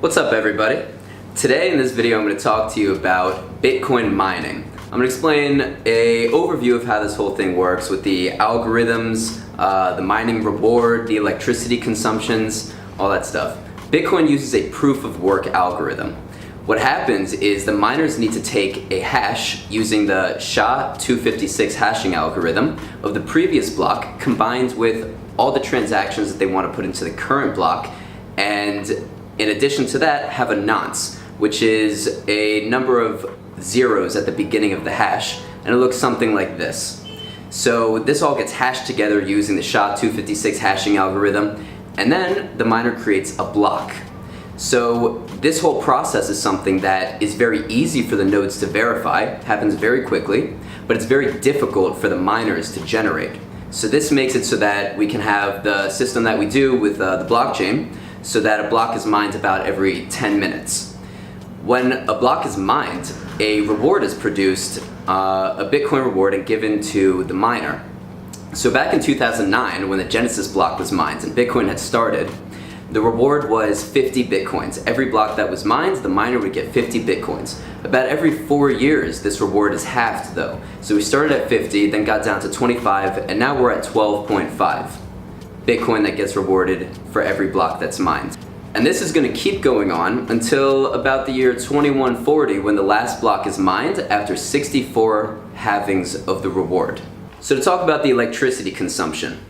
What's up, everybody? Today in this video I'm going to talk to you about Bitcoin mining. I'm going to explain an overview of how this whole thing works with the algorithms, the mining reward, the electricity consumptions, all that stuff. Bitcoin uses a proof of work algorithm. What happens is the miners need to take a hash using the SHA-256 hashing algorithm of the previous block combined with all the transactions that they want to put into the current block, and in addition to that have a nonce, which is a number of zeros at the beginning of the hash, and it looks something like this. So this all gets hashed together using the SHA-256 hashing algorithm, and then the miner creates a block. So this whole process is something that is very easy for the nodes to verify, happens very quickly, but it's very difficult for the miners to generate. So this makes it so that we can have the system that we do with the blockchain, so that a block is mined about every 10 minutes. When a block is mined, a reward is produced, a Bitcoin reward, and given to the miner. So back in 2009, when the Genesis block was mined and Bitcoin had started, the reward was 50 Bitcoins. Every block that was mined, the miner would get 50 Bitcoins. About every 4 years, this reward is halved though. So we started at 50, then got down to 25, and now we're at 12.5 Bitcoin that gets rewarded for every block that's mined. And this is going to keep going on until about the year 2140, when the last block is mined after 64 halvings of the reward. So to talk about the electricity consumption,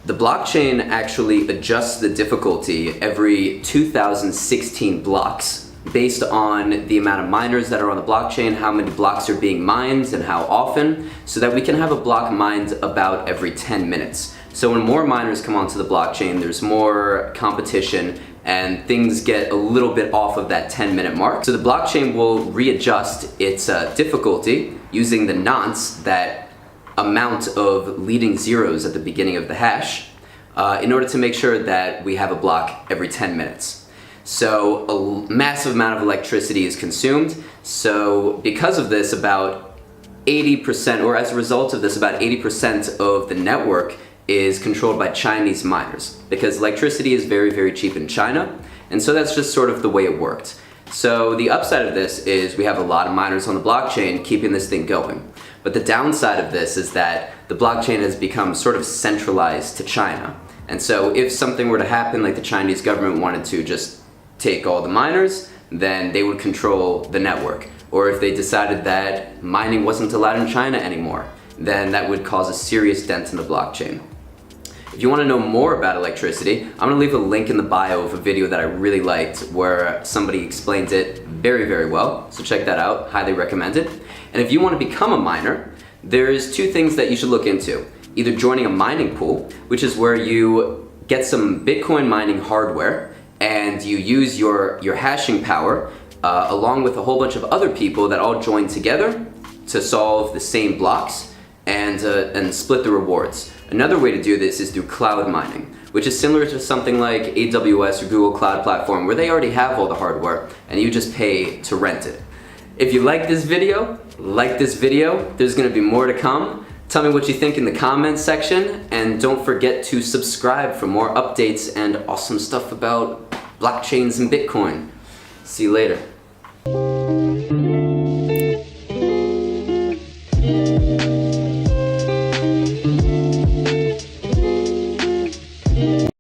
the blockchain actually adjusts the difficulty every 2016 blocks based on the amount of miners that are on the blockchain, how many blocks are being mined and how often, so that we can have a block mined about every 10 minutes. So when more miners come onto the blockchain, there's more competition and things get a little bit off of that 10-minute mark. So the blockchain will readjust its difficulty using the nonce, that amount of leading zeros at the beginning of the hash, in order to make sure that we have a block every 10 minutes. So a massive amount of electricity is consumed. So because of this, about 80%, or as a result of this, about 80% of the network is controlled by Chinese miners, because electricity is very, very cheap in China, and so that's just sort of the way it worked. So the upside of this is we have a lot of miners on the blockchain keeping this thing going. But the downside of this is that the blockchain has become sort of centralized to China. And so if something were to happen, like the Chinese government wanted to just take all the miners, then they would control the network. Or if they decided that mining wasn't allowed in China anymore, then that would cause a serious dent in the blockchain. If you want to know more about electricity, I'm going to leave a link in the bio of a video that I really liked where somebody explains it very, very well. So check that out. Highly recommend it. And if you want to become a miner, there's two things that you should look into. Either joining a mining pool, which is where you get some Bitcoin mining hardware and you use your hashing power along with a whole bunch of other people that all join together to solve the same blocks and split the rewards. Another way to do this is through cloud mining, which is similar to something like AWS or Google Cloud Platform, where they already have all the hardware and you just pay to rent it. If you like this video, there's going to be more to come. Tell me what you think in the comments section, and don't forget to subscribe for more updates and awesome stuff about blockchains and Bitcoin. See you later.